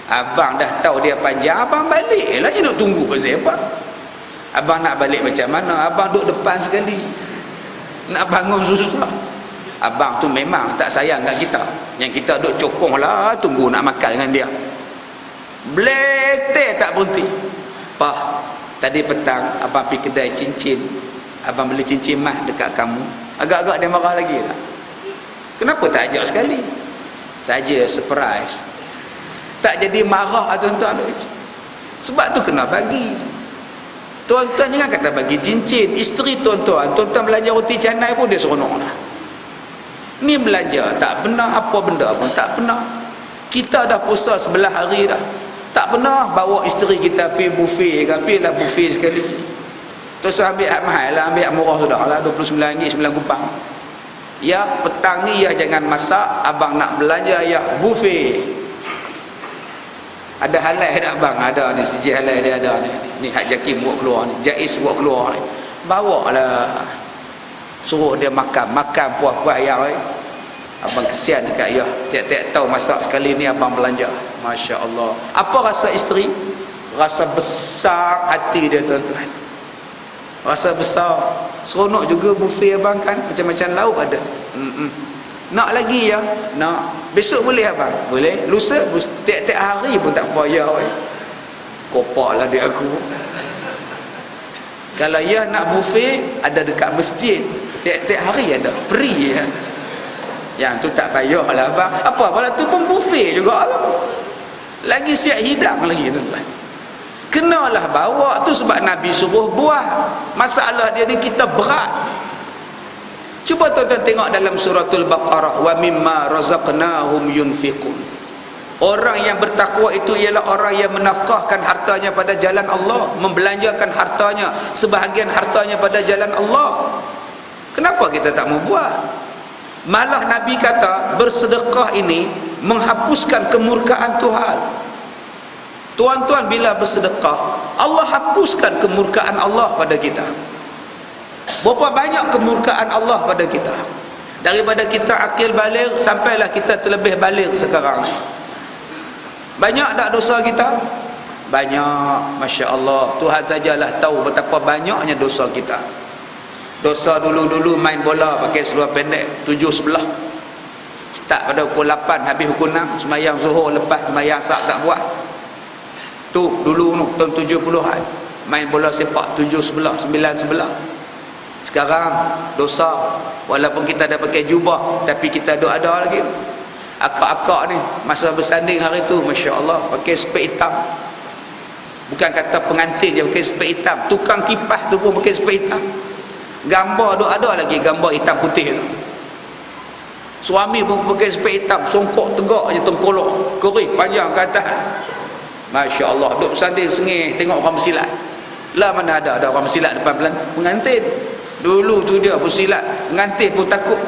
Abang dah tahu dia panjang, abang balik lah, je duk tunggu pasal apa? Abang nak balik macam mana? Abang duk depan sekali, nak bangun susah. Abang tu memang tak sayang kat kita, yang kita duk cokong lah, tunggu nak makan dengan dia. Bleteh tak berhenti. Pak, tadi petang abang pergi kedai cincin, abang beli cincin mah dekat kamu. Agak-agak dia marah lagi lah. Kenapa tak ajak sekali? Saja surprise. Tak jadi marah tuan-tuan. Sebab tu kena bagi. Tuan-tuan jangan kata bagi cincin. Isteri tuan-tuan belanja roti canai pun dia seronok lah. Ni belanja tak pernah apa benda pun tak pernah. Kita dah puasa 11 hari dah, tak pernah bawa isteri kita pergi buffet ke, pergilah buffet sekali. Terus ambil hak mahal lah, ambil hak murah sudah lah, RM29 9 kupang. Ya, petang ni ya jangan masak, abang nak belanja ya buffet. Ada halal tak bang? Ada ni, siji halal dia ada ni. Ni hak Jakim buat keluar ni, Jais buat keluar ni. Bawa lah. Suruh dia makan puas-puas yang abang kesian dekat ya. Tiap-tiap tahu masak sekali ni abang belanja. Masya Allah. Apa rasa isteri? Rasa besar hati dia, tuan-tuan. Rasa besar. Seronok juga buffet abang kan, macam-macam lauk ada. Nak lagi ya? Nak. Besok boleh abang? Boleh. Lusa? Tiap-tiap hari pun tak payah. Kopak lah dia aku. Kalau ya nak buffet, ada dekat masjid. Tiap-tiap hari ada. Free ya. Yang tu tak payah lah abang. Apa pula tu pun buffet juga lah. Lagi siap hidang lagi, tuan-tuan. Kenalah bawa tu, sebab Nabi suruh buat. Masalah dia ni kita berat. Cuba tuan-tuan tengok dalam suratul Baqarah, wa mimma razaqnahum yunfiqun. Orang yang bertakwa itu ialah orang yang menafkahkan hartanya pada jalan Allah, membelanjakan hartanya, sebahagian hartanya pada jalan Allah. Kenapa kita tak mau buat? Malah Nabi kata bersedekah ini menghapuskan kemurkaan Tuhan. Tuan-tuan, bila bersedekah, Allah hapuskan kemurkaan Allah pada kita. Berapa banyak kemurkaan Allah pada kita? Daripada kita akil baligh sampailah kita terlebih baligh sekarang. Banyak tak dosa kita? Banyak. Masya Allah. Tuhan sajalah tahu betapa banyaknya dosa kita. Dosa dulu-dulu main bola pakai seluar pendek 7 sebelah. Start pada pukul 8, habis pukul 6. Semayang zuhur lepas, semayang asar tak buat. Tu dulu tu tahun 70-an. Main bola sepak 7 sebelah, 9 sebelah. Sekarang dosa. Walaupun kita dah pakai jubah, tapi kita ada lagi. Akak-akak ni masa bersanding hari tu, Masya Allah, pakai spek hitam. Bukan kata pengantin dia pakai spek hitam, tukang kipas tu pun pakai spek hitam. Gambar tu ada lagi, gambar hitam putih tu. Suami pun pakai spek hitam, songkok tegak je tengkolok, kerik panjang ke atas. Masya Allah, duduk bersanding sengih tengok orang bersilat. Lah mana ada orang bersilat depan pengantin. Dulu tu dia bersilat, pengantin pun takut.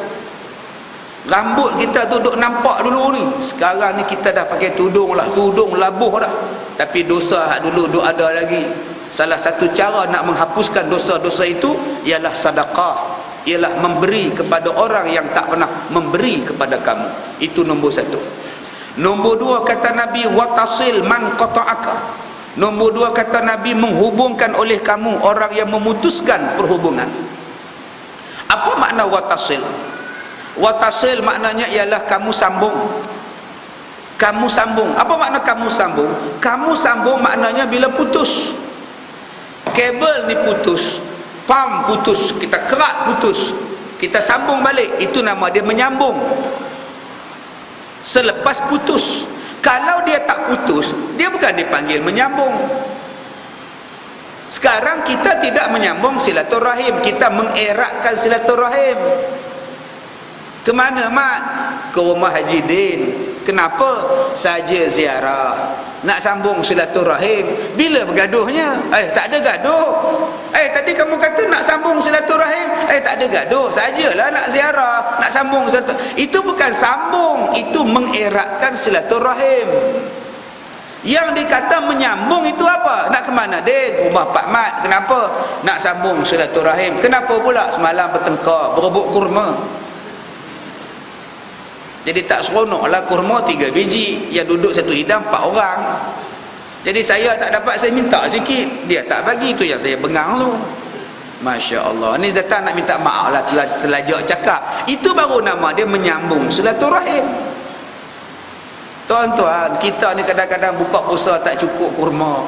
Rambut kita tu duk nampak dulu ni. Sekarang ni kita dah pakai tudung lah, tudung labuh dah. Tapi dosa hak dulu duk ada lagi. Salah satu cara nak menghapuskan dosa-dosa itu ialah sedekah, ialah memberi kepada orang yang tak pernah memberi kepada kamu. Itu nombor satu. Nombor dua, kata Nabi, watasil man qata'aka. Nombor dua, kata Nabi, menghubungkan oleh kamu orang yang memutuskan perhubungan. Apa makna watasil? Watasil maknanya ialah kamu sambung. Kamu sambung. Apa makna kamu sambung? Kamu sambung maknanya bila putus. Kabel ni putus, pam putus, kita kerat putus, kita sambung balik, itu nama dia menyambung. Selepas putus. Kalau dia tak putus, dia bukan dipanggil menyambung. Sekarang kita tidak menyambung silaturahim, kita mengeratkan silaturahim. Ke mana, Mat? Ke rumah Haji Din. Kenapa? Saja ziarah. Nak sambung silaturahim. Bila bergaduhnya? Tak ada gaduh. Tadi kamu kata nak sambung silaturahim. Tak ada gaduh. Sajalah nak ziarah, nak sambung silaturahim. Itu bukan sambung, itu mengeratkan silaturahim. Yang dikata menyambung itu apa? Nak ke mana, Din? Rumah Pak Mat. Kenapa? Nak sambung silaturahim. Kenapa pula? Semalam bertengkar, berebut kurma. Jadi tak seronoklah kurma 3 biji, yang duduk satu hidang 4 orang. Jadi saya tak dapat, saya minta sikit, dia tak bagi, tu yang saya bengang tu. Masya Allah, ni datang nak minta maaf lah, terlajak cakap. Itu baru nama dia menyambung silaturahim. Tuan-tuan, kita ni kadang-kadang buka puasa tak cukup kurma.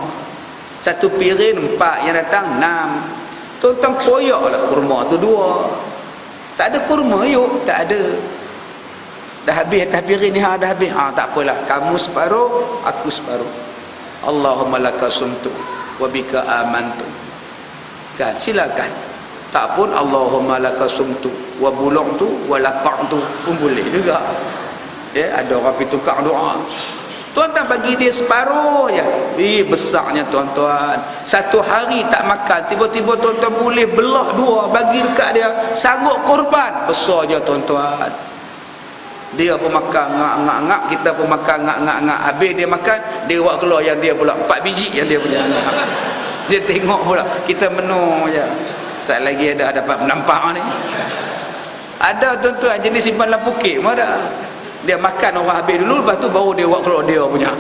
Satu piring 4, yang datang 6. Tuan-tuan koyaklah kurma tu 2. Tak ada kurma, yuk, tak ada. Dah habis atas piring ni, dah habis. Tak apalah, kamu separuh, aku separuh. Allahumma laka sumtu wa bika amantu. Kan, silakan. Tak pun Allahumma laka sumtu wa bulungtu wa laqa'tu pun boleh juga. Ada orang pergi tukar doa. Tuan-tuan bagi dia separuh je. Besarnya tuan-tuan. Satu hari tak makan, tiba-tiba tuan-tuan boleh belah 2 bagi dekat dia. Sanggup korban. Besar je tuan-tuan. Dia pun makan ngak-ngak-ngak, kita pun makan ngak-ngak-ngak. Habis dia makan, dia buat keluar yang dia pula 4 biji yang dia punya. Dia tengok pula, kita menu je. Saat lagi ada dapat menampak ni. Ada tuan-tuan jenis simpan dalam pukit pun ada. Dia makan orang habis dulu, lepas tu baru dia buat keluar dia punya.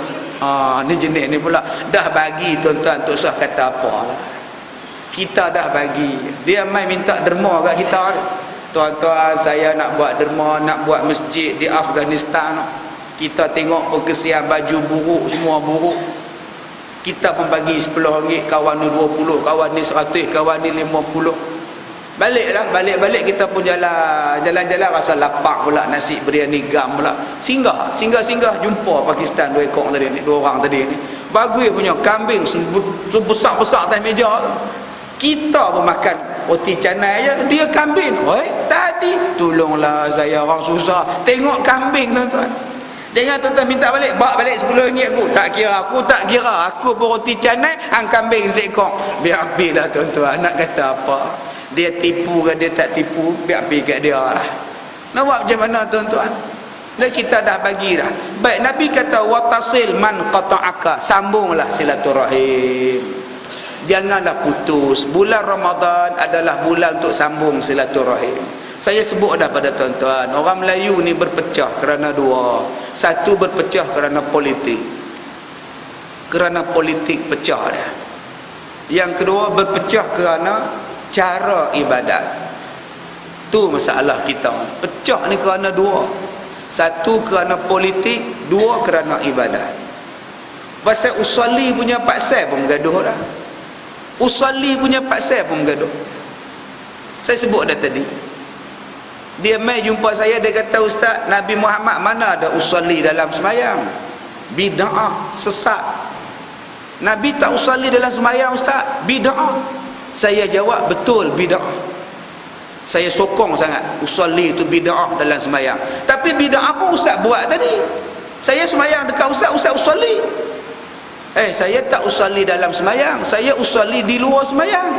Ni jenis ni pula. Dah bagi tuan-tuan, Tok Sah kata apa lah. Kita dah bagi. Dia mai minta derma kat kita. Tuan-tuan, saya nak buat derma, nak buat masjid di Afghanistan. Kita tengok perkesian baju buruk, semua buruk. Kita pun bagi RM10, kawan ni 20, kawan ni 100, kawan ni 50. Baliklah, balik kita pun jalan-jalan rasa lapar pula, nasi biryani gam pula. Singgah, jumpa Pakistan 2 ekor tadi ni, 2 orang tadi ni. Bagus punya kambing sebesar-besar atas meja. Kita pun makan roti canai je, dia kambing. Oi, tadi tolonglah saya orang susah. Tengok kambing tuan-tuan. Jangan tuan-tuan minta balik, bawa balik RM10 aku. Tak kira. Aku pun roti canai, hang kambing seekor. Biar habislah tuan-tuan, nak kata apa. Dia tipu ke dia tak tipu, biar pergi kat dia lah. Nak buat macam mana tuan-tuan? Dan kita dah bagi dah. Baik, Nabi kata watasil man qata'aka, sambunglah silaturahim. Janganlah putus. Bulan Ramadan adalah bulan untuk sambung silaturahim. Saya sebut dah pada tuan-tuan, orang Melayu ni berpecah kerana dua. Satu, berpecah kerana politik. Kerana politik pecah dah. Yang kedua, berpecah kerana cara ibadat. Tu masalah kita. Pecah ni kerana dua. Satu kerana politik, dua kerana ibadat. Pasal usolli punya paksai pun gaduh dah. Usolli punya paksai pun gaduh. Saya sebut dah tadi. Dia mai jumpa saya, dia kata, Ustaz, Nabi Muhammad mana ada usolli dalam sembahyang? Bid'ah, sesat. Nabi tak usolli dalam sembahyang, Ustaz. Bid'ah. Saya jawab, betul, bid'ah. Saya sokong sangat usolli itu bid'ah dalam sembahyang. Tapi bid'ah apa Ustaz buat tadi? Saya sembahyang dekat Ustaz usolli. Saya tak usolli dalam sembahyang, saya usolli di luar sembahyang.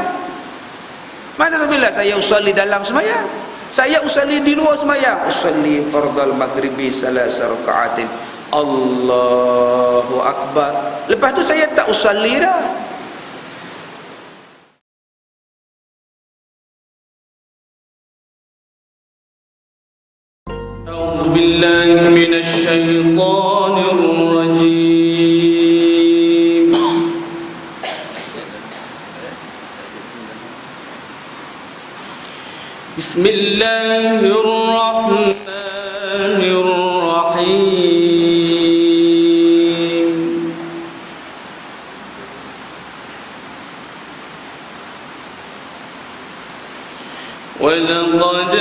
Mana bila saya usolli dalam sembahyang? Saya usolli di luar sembahyang. Usolli fardal maghribi salasa raka'atin. Allahu akbar. Lepas tu saya tak usolli dah. أعوذ بالله من الشيطان الرجيم. بسم الله الرحمن الرحيم. ولقد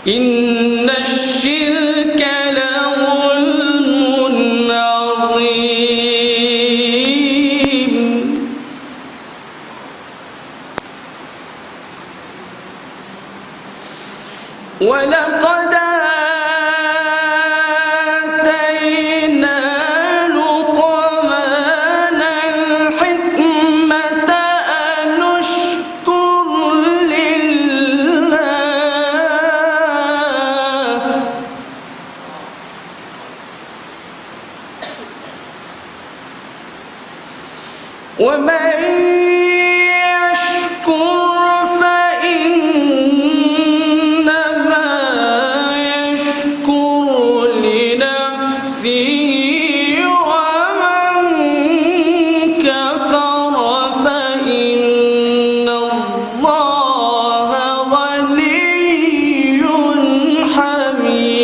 إن الشرك لظلم عظيم. ولقد آتينا لقمان الحكمة أن اشكر لله ومن يشكر فإنما يشكر لنفسه ومن كفر فإن الله غني حميد.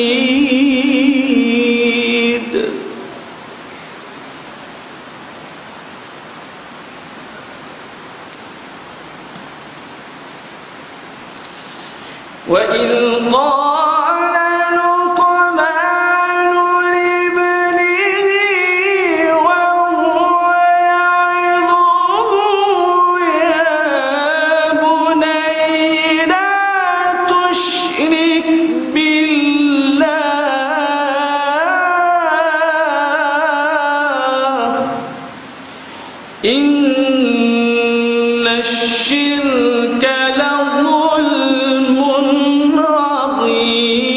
وإذ قال لقمان لابنه وهو يعظه يا بني لا تشرك بالله إن الشرك لظلم عظيم.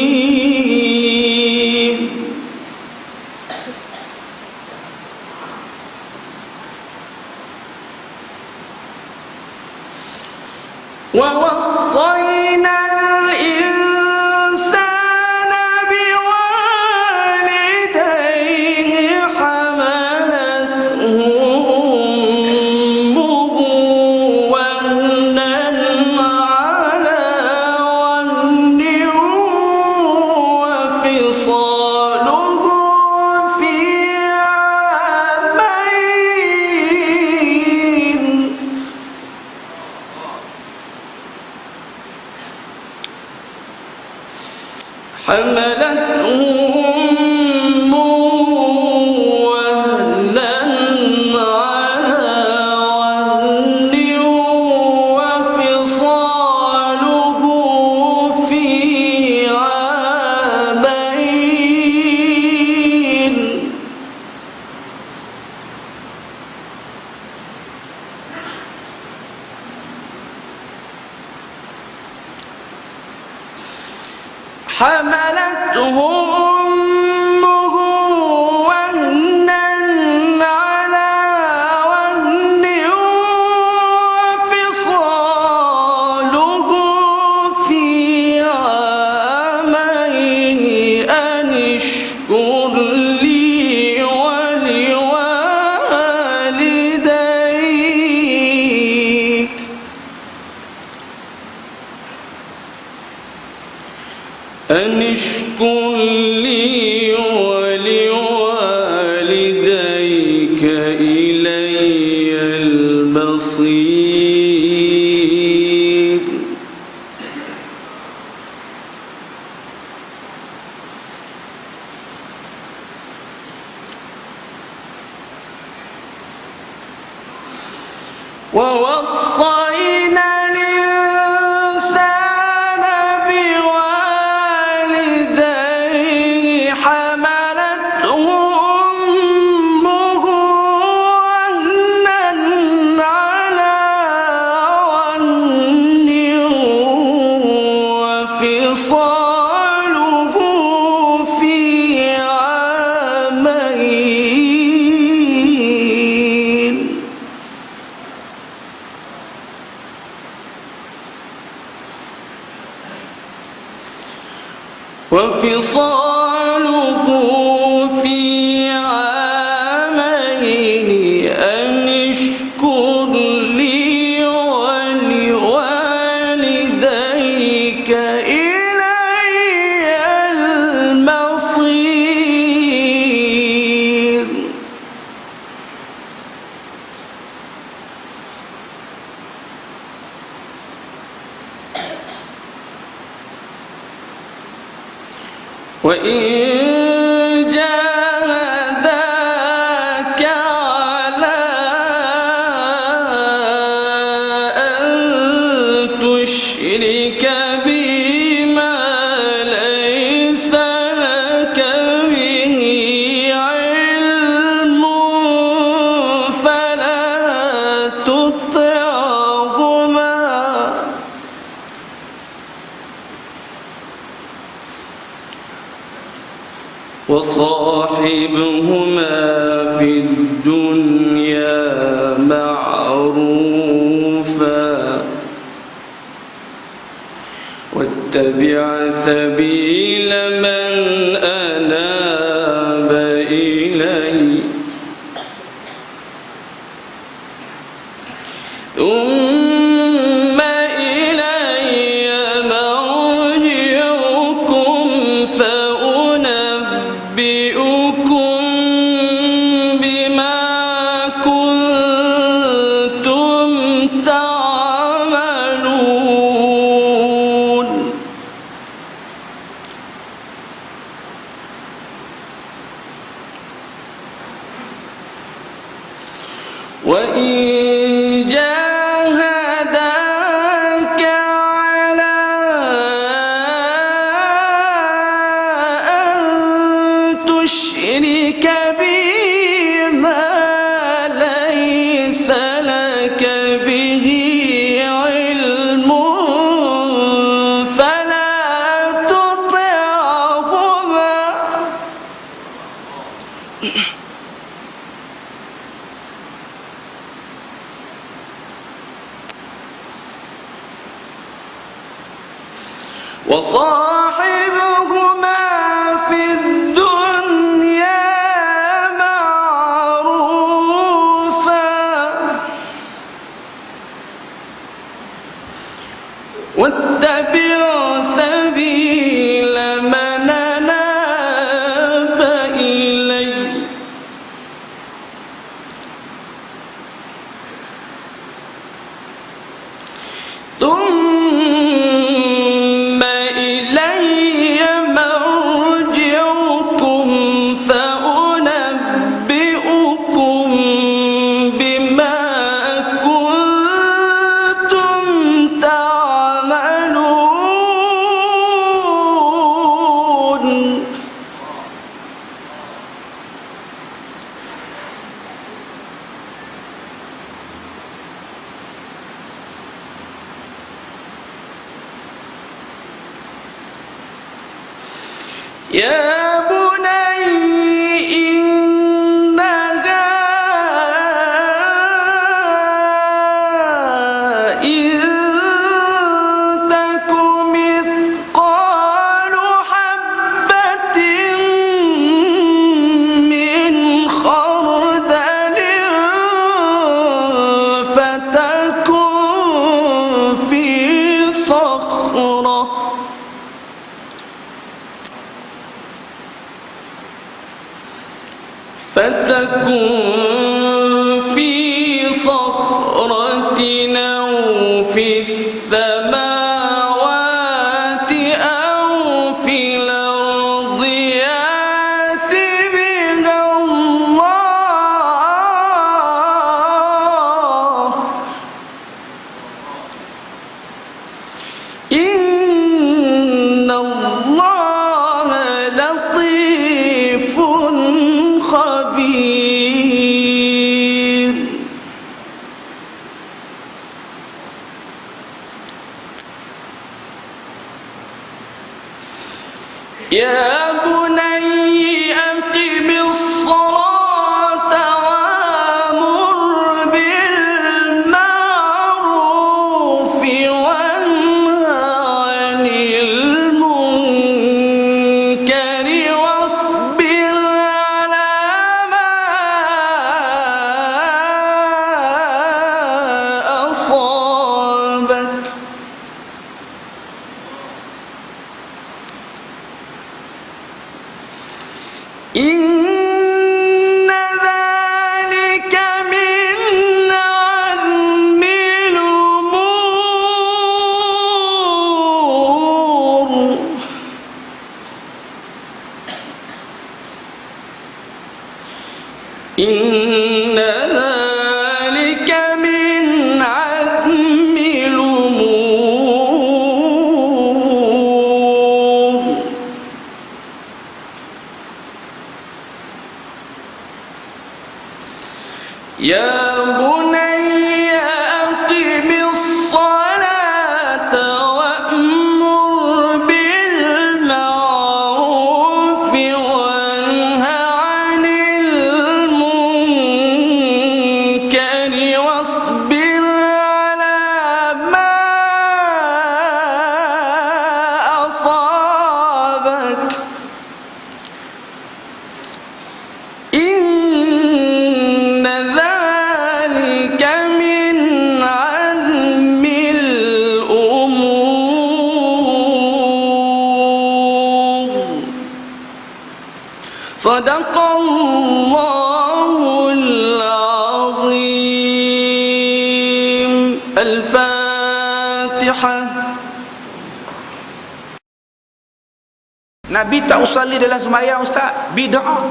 ووصينا الإنسان بوالديه حملته أمه وهنا على وهن وفصاله في عامين حملته أمه وهنا على وهن وفصاله في عامين حملته أمه وهنا على وهن وفصاله في عامين أن اشكر لي ولوالديك أن اشكر لي ولوالديك إلي المصير. ووصينا الإنسان بوالديه حملته أمه وهنا على وهن وفصاله في عامين وفصاله في عامين أن اشكر لي ولوالديك إلي المصير. وإن جاهداك على أن تشرك بي ما ليس لك به علم فلا تطعهما وصاحبهما في الدنيا معروفا سبيل من أناب إلي ثم إلي مرجعكم فأنبئكم بما كنتم تعملون وإن جاهداك على أن تشرك بي ما ليس لك به علم فلا تطعهما وصاحبهما في الدنيا معروفا واتبع سبيل من أناب إلي ثم إلي مرجعكم فأنبئكم بما كنتم تعملون يا بني إنها إن تك مثقال حبة من خردل فتكن في صخرة أو في السماوات أو في الأرض يأت بها الله إن الله لطيف خبير يا بني أقم الصلاة وأمر بالمعروف وانه عن المنكر واصبر على ما أصابك إن ذلك من عزم الأمور إن ذلك من عزم الأمور يا بني أقم الصلاة وأمر بالمعروف وانه عن المنكر واصبر على ما أصابك tak usalli dalam sembahyang ustaz, bid'ah.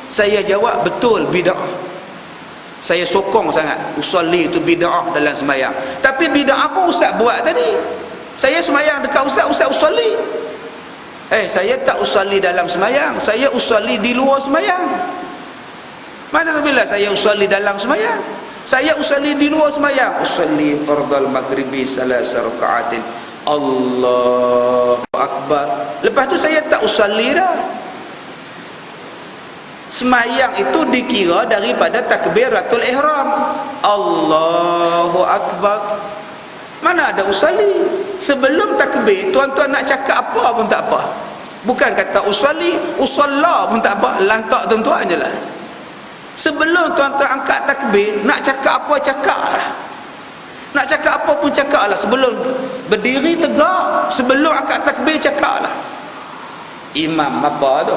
Saya jawab, betul, bid'ah. Saya sokong sangat usalli itu bid'ah dalam sembahyang. Tapi bid'ah apa ustaz buat tadi? Saya sembahyang dekat ustaz, ustaz usalli. Saya tak usalli dalam sembahyang, saya usalli di luar sembahyang. Mana bila saya usalli dalam sembahyang? Saya usalli di luar sembahyang. Usalli fardal maghribi salasa raka'atin. Allahu akbar. Lepas tu saya tak usalli dah. Sembahyang itu dikira daripada takbiratul ihram. Allahu akbar. Mana ada usalli? Sebelum takbir, tuan-tuan nak cakap apa pun tak apa. Bukan kata usalli, usalla pun tak apa, lantak tuan-tuan je lah. Sebelum tuan-tuan angkat takbir, nak cakap apa, cakap lah. Nak cakap apa pun cakap lah. Sebelum berdiri tegak, sebelum angkat takbir, cakap lah. Imam apa tu?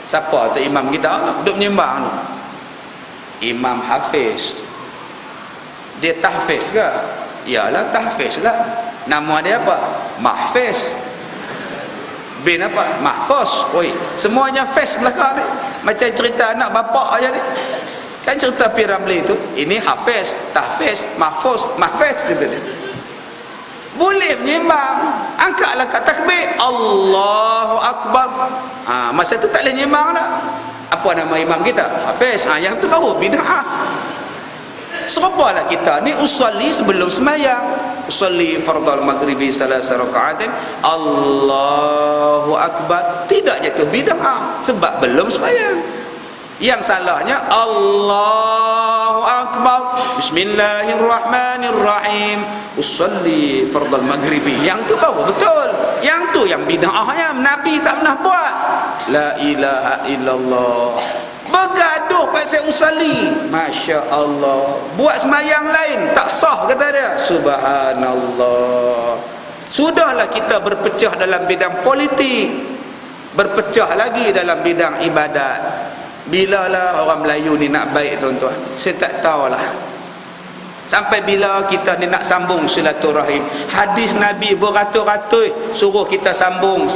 Siapa tu imam kita? Duduk menyembang tu. Imam Hafiz. Dia tahfiz ke? Yalah, tahfiz lah. Nama dia apa? Mahfiz. Bin apa? Mahfuz. Oi, semuanya fiz belakang ni. Macam cerita anak bapak aja ni. Kan cerita P. Ramli tu, ini Hafiz, tahfiz, mahfuz, mahfiz gitu dia. Boleh menyembang, angkatlah kat takbir, Allahu akbar. Masa tu tak boleh menyembang dah. Apa nama imam kita? Hafiz. Yang tu baru bid'ah. Serupalah kita ni usalli sebelum sembahyang. Usalli fardal maghribi salasa raka'atin. Allahu akbar. Tidak jatuh bid'ah sebab belum sembahyang. Yang salahnya Allahu akbar, bismillahirrahmanirrahim, usalli fardal maghribi. Yang tu baru betul. Yang tu yang bid'ahnya. Nabi tak pernah buat. La ilaha illallah. Bergaduh pasal usalli, Masya Allah. Buat sembahyang lain tak sah kata dia. Subhanallah. Sudahlah kita berpecah dalam bidang politik, berpecah lagi dalam bidang ibadat. Bilalah orang Melayu ni nak baik tuan-tuan? Saya tak tahulah. Sampai bila kita ni nak sambung silaturahim? Hadis Nabi beratus-ratus suruh kita sambung.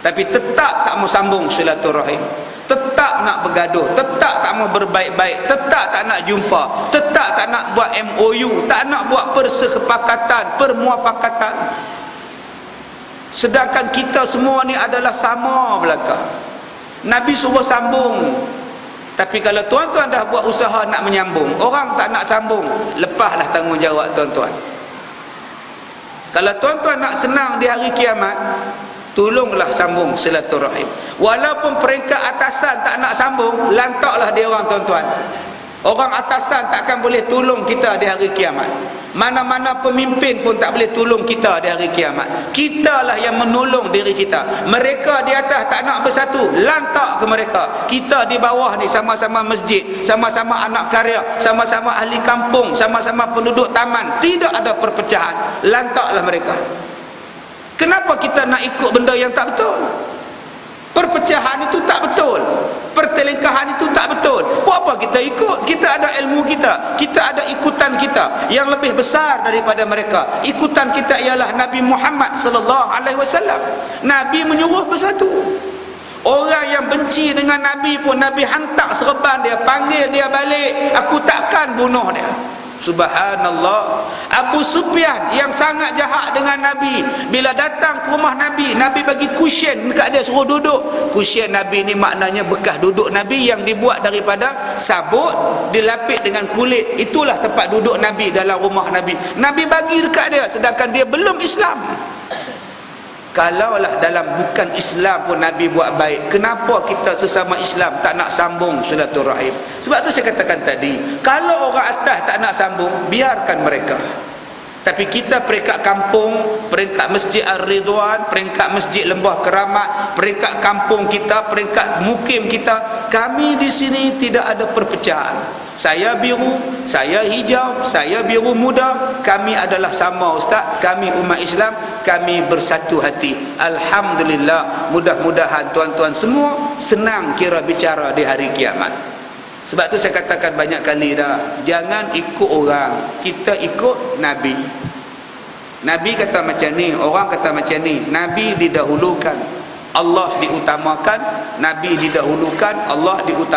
Tapi tetap tak mau sambung silaturahim. Tetap nak bergaduh, tetap tak mau berbaik-baik, tetap tak nak jumpa, tetap tak nak buat MOU, tak nak buat persekepakatan, permuafakatan. Sedangkan kita semua ni adalah sama belaka. Nabi suruh sambung. Tapi kalau tuan-tuan dah buat usaha nak menyambung, orang tak nak sambung, lepaslah tanggungjawab tuan-tuan. Kalau tuan-tuan nak senang di hari kiamat, tolonglah sambung silaturahim. Walaupun peringkat atasan tak nak sambung, lantaklah dia orang tuan-tuan. Orang atasan takkan boleh tolong kita di hari kiamat. Mana-mana pemimpin pun tak boleh tolong kita di hari kiamat. Kitalah yang menolong diri kita. Mereka di atas tak nak bersatu, lantak ke mereka. Kita di bawah ni sama-sama masjid, sama-sama anak karya, sama-sama ahli kampung, sama-sama penduduk taman. Tidak ada perpecahan, lantaklah mereka. Kenapa kita nak ikut benda yang tak betul? Perpecahan itu tak betul, pertelingkahan itu tak betul. Buat apa kita ikut? Kita ada ilmu kita, kita ada ikutan kita yang lebih besar daripada mereka. Ikutan kita ialah Nabi Muhammad sallallahu alaihi wasallam. Nabi menyuruh bersatu. Orang yang benci dengan Nabi pun Nabi hantar serban dia, panggil dia balik. Aku takkan bunuh dia. Subhanallah. Abu Sufyan yang sangat jahat dengan Nabi, bila datang ke rumah Nabi, Nabi bagi kusyen dekat dia, suruh duduk. Kusyen Nabi ni maknanya bekas duduk Nabi yang dibuat daripada sabut, dilapis dengan kulit. Itulah tempat duduk Nabi dalam rumah Nabi. Nabi bagi dekat dia, sedangkan dia belum Islam. Kalaulah dalam bukan Islam pun Nabi buat baik, kenapa kita sesama Islam tak nak sambung silaturahim? Sebab tu saya katakan tadi, kalau orang atas tak nak sambung, biarkan mereka. Tapi kita peringkat kampung, peringkat Masjid Ar-Ridwan, peringkat Masjid Lembah Keramat, peringkat kampung kita, peringkat mukim kita, kami di sini tidak ada perpecahan. Saya biru, saya hijau, saya biru muda, kami adalah sama Ustaz. Kami umat Islam, kami bersatu hati. Alhamdulillah. Mudah-mudahan tuan-tuan semua senang kira bicara di hari kiamat. Sebab tu saya katakan banyak kali dah, jangan ikut orang, kita ikut Nabi. Nabi kata macam ni, orang kata macam ni. Nabi didahulukan, Allah diutamakan. Nabi didahulukan, Allah diutamakan.